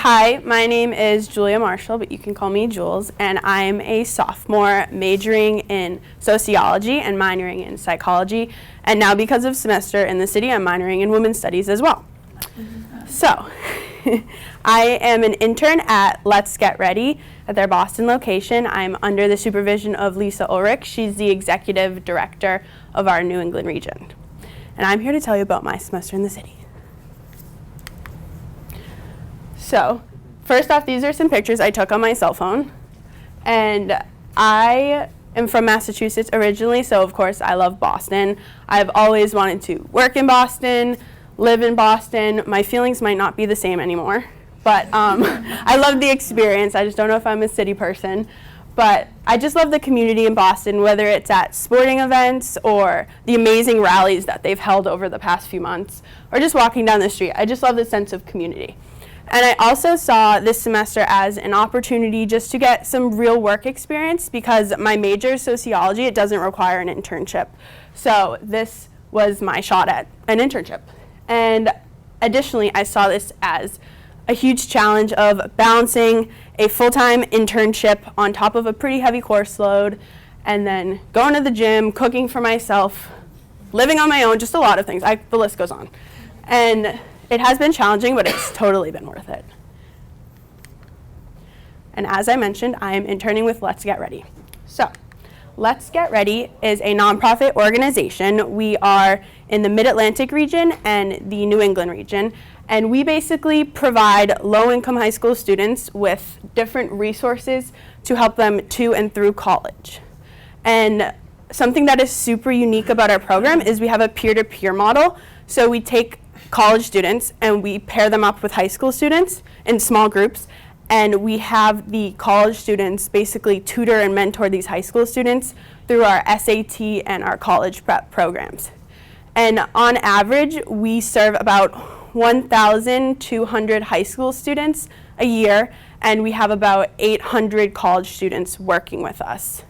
Hi, my name is Julia Marshall, but you can call me Jules, and I'm a sophomore majoring in sociology and minoring in psychology. And now because of semester in the city, I'm minoring in women's studies as well. So, I am an intern at Let's Get Ready at their Boston location. I'm under the supervision of Lisa Ulrich. She's the executive director of our New England region. And I'm here to tell you about my semester in the city. So, first off, these are some pictures I took on my cell phone. And I am from Massachusetts originally, so of course I love Boston. I've always wanted to work in Boston, live in Boston. My feelings might not be the same anymore, but I love the experience. I just don't know if I'm a city person. But I just love the community in Boston, whether it's at sporting events or the amazing rallies that they've held over the past few months, or just walking down the street. I just love the sense of community. And I also saw this semester as an opportunity just to get some real work experience because my major is sociology. It doesn't require an internship. So this was my shot at an internship. And additionally, I saw this as a huge challenge of balancing a full-time internship on top of a pretty heavy course load, and then going to the gym, cooking for myself, living on my own, just a lot of things. The list goes on. And it has been challenging, but it's totally been worth it. And as I mentioned, I am interning with Let's Get Ready. So, Let's Get Ready is a nonprofit organization. We are in the Mid-Atlantic region and the New England region, and we basically provide low-income high school students with different resources to help them to and through college. And something that is super unique about our program is we have a peer-to-peer model. So we take college students and we pair them up with high school students in small groups, and we have the college students basically tutor and mentor these high school students through our SAT and our college prep programs. And on average, we serve about 1,200 high school students a year, and we have about 800 college students working with us.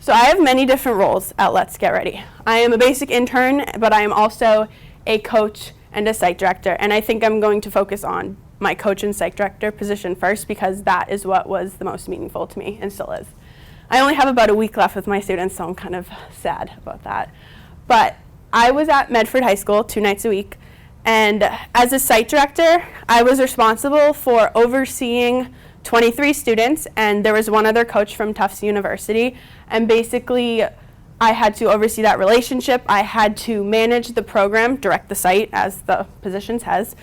So I have many different roles at Let's Get Ready. I am a basic intern, but I am also a coach and a psych director. And I think I'm going to focus on my coach and psych director position first because that is what was the most meaningful to me and still is. I only have about a week left with my students, so I'm kind of sad about that. But I was at Medford High School 2 nights a week. And as a psych director, I was responsible for overseeing 23 students, and there was one other coach from Tufts University, and basically I had to oversee that relationship. I had to manage the program, direct the site, as the position says,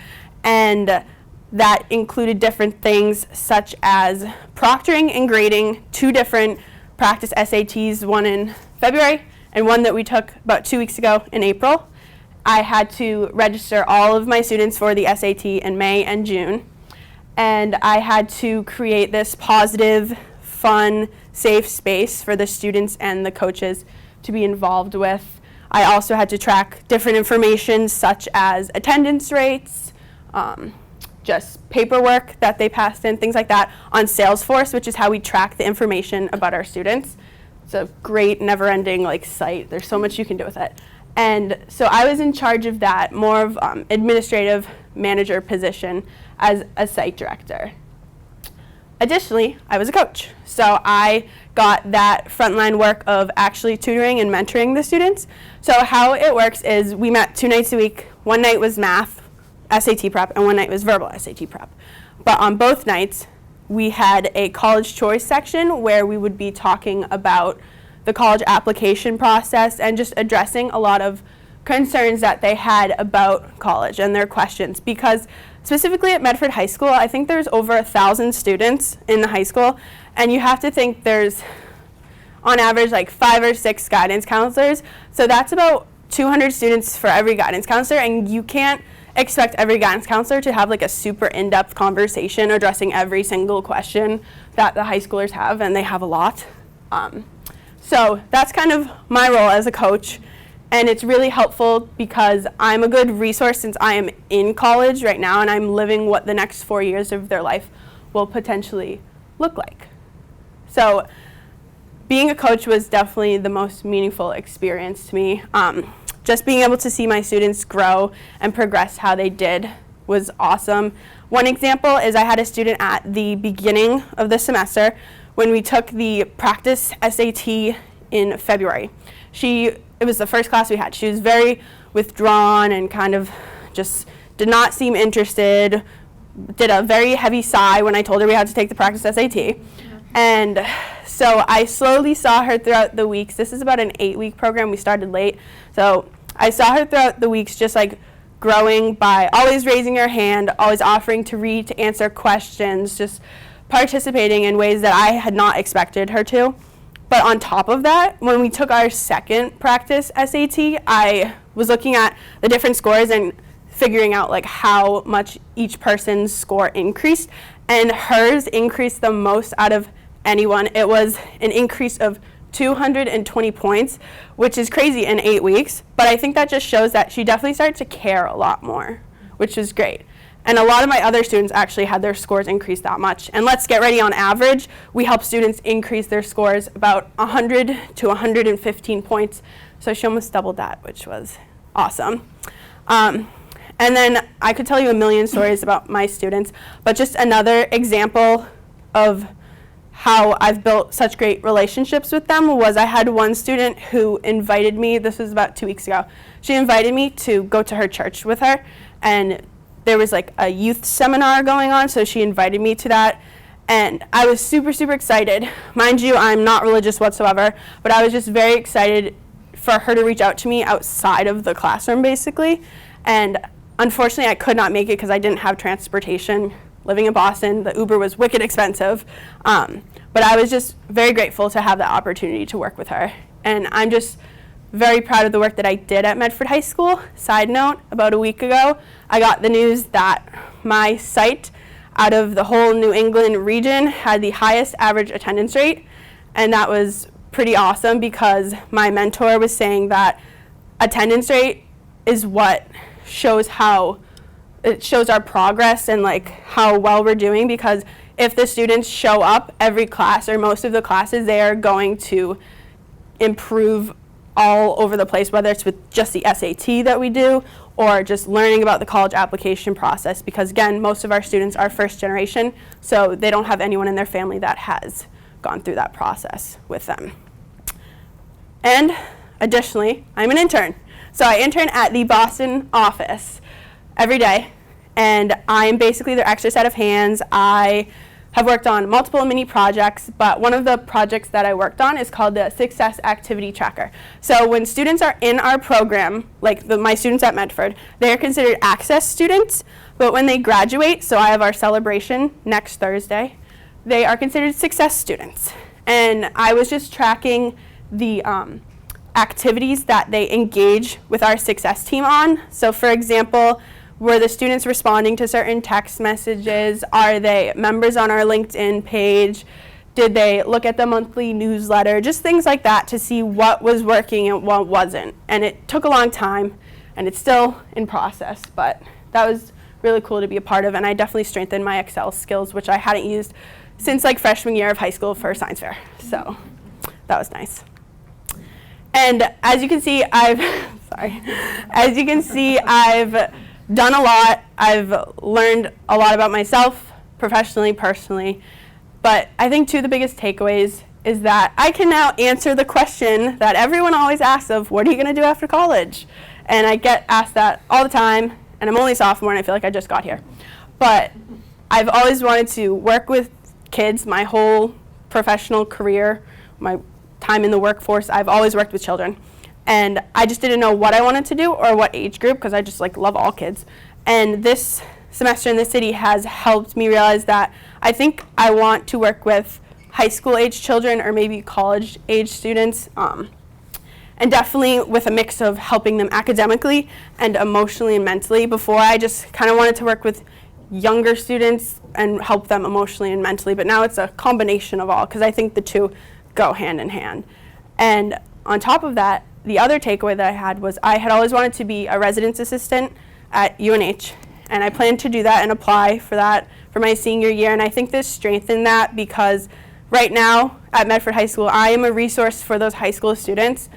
and that included different things such as proctoring and grading 2 different practice SATs, one in February and one that we took about 2 weeks ago in April. I had to register all of my students for the SAT in May and June. And I had to create this positive, fun, safe space for the students and the coaches to be involved with. I also had to track different information such as attendance rates, just paperwork that they passed in, things like that, on Salesforce, which is how we track the information about our students. It's a great, never-ending site. There's so much you can do with it. And so I was in charge of that, more of administrative manager position as a site director. Additionally, I was a coach. So I got that frontline work of actually tutoring and mentoring the students. So how it works is we met 2 nights a week. One night was math, SAT prep, and one night was verbal SAT prep. But on both nights, we had a college choice section where we would be talking about the college application process and just addressing a lot of concerns that they had about college and their questions. Because specifically at Medford High School, I think there's over 1,000 students in the high school, and you have to think there's, on average, 5 or 6 guidance counselors. So that's about 200 students for every guidance counselor, and you can't expect every guidance counselor to have a super in-depth conversation addressing every single question that the high schoolers have, and they have a lot. So that's kind of my role as a coach. And it's really helpful because I'm a good resource since I am in college right now and I'm living what the next 4 years of their life will potentially look like. So being a coach was definitely the most meaningful experience to me. Just being able to see my students grow and progress how they did was awesome. One example is I had a student at the beginning of the semester when we took the practice SAT in February. It was the first class we had. She was very withdrawn and kind of just did not seem interested, did a very heavy sigh when I told her we had to take the practice SAT. And so I slowly saw her throughout the weeks. This is about an 8-week program. We started late. So I saw her throughout the weeks just like growing by always raising her hand, always offering to read, to answer questions, just participating in ways that I had not expected her to. But on top of that, when we took our second practice SAT, I was looking at the different scores and figuring out like how much each person's score increased, and hers increased the most out of anyone. It was an increase of 220 points, which is crazy in 8 weeks, but I think that just shows that she definitely started to care a lot more, which is great. And a lot of my other students actually had their scores increase that much. And Let's Get Ready, on average, we help students increase their scores about 100 to 115 points. So she almost doubled that, which was awesome. And then I could tell you a million stories about my students, but just another example of how I've built such great relationships with them was I had one student who invited me, this was about 2 weeks ago, she invited me to go to her church with her, and there was like a youth seminar going on, so she invited me to that, and I was super, super excited. Mind you, I'm not religious whatsoever, but I was just very excited for her to reach out to me outside of the classroom, basically. And unfortunately, I could not make it because I didn't have transportation. Living in Boston, the Uber was wicked expensive. But I was just very grateful to have the opportunity to work with her. And I'm just very proud of the work that I did at Medford High School. Side note, about a week ago, I got the news that my site out of the whole New England region had the highest average attendance rate. And that was pretty awesome because my mentor was saying that attendance rate is what shows our progress and like how well we're doing, because if the students show up every class or most of the classes, they are going to improve all over the place, whether it's with just the SAT that we do or just learning about the college application process, because again, most of our students are first generation, so they don't have anyone in their family that has gone through that process with them. And additionally, I'm an intern. So I intern at the Boston office every day, and I'm basically their extra set of hands. I have worked on multiple mini projects, but one of the projects that I worked on is called the Success Activity Tracker. So when students are in our program, like my students at Medford, they are considered access students, but when they graduate, so I have our celebration next Thursday, they are considered success students. And I was just tracking the activities that they engage with our success team on. So for example, were the students responding to certain text messages? Are they members on our LinkedIn page? Did they look at the monthly newsletter? Just things like that to see what was working and what wasn't. And it took a long time, and it's still in process, but that was really cool to be a part of, and I definitely strengthened my Excel skills, which I hadn't used since like freshman year of high school for science fair. So that was nice. And as you can see, I've done a lot. I've learned a lot about myself, professionally, personally. But I think two of the biggest takeaways is that I can now answer the question that everyone always asks of, what are you going to do after college? And I get asked that all the time, and I'm only a sophomore and I feel like I just got here. But I've always wanted to work with kids my whole professional career, my time in the workforce. I've always worked with children. And I just didn't know what I wanted to do or what age group, because I just like love all kids. And this semester in the city has helped me realize that I think I want to work with high school age children or maybe college age students, and definitely with a mix of helping them academically and emotionally and mentally. Before, I just kind of wanted to work with younger students and help them emotionally and mentally, but now it's a combination of all, because I think the two go hand in hand. And on top of that, the other takeaway that I had was I had always wanted to be a residence assistant at UNH, and I planned to do that and apply for that for my senior year, and I think this strengthened that because right now at Medford High School, I am a resource for those high school students,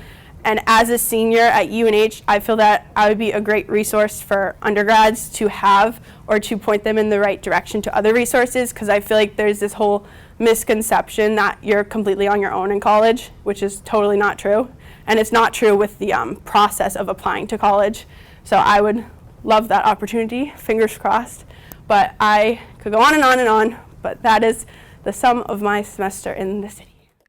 And as a senior at UNH, I feel that I would be a great resource for undergrads to have, or to point them in the right direction to other resources, because I feel like there's this whole misconception that you're completely on your own in college, which is totally not true. And it's not true with the process of applying to college. So I would love that opportunity, fingers crossed. But I could go on and on and on, but that is the sum of my semester in the city.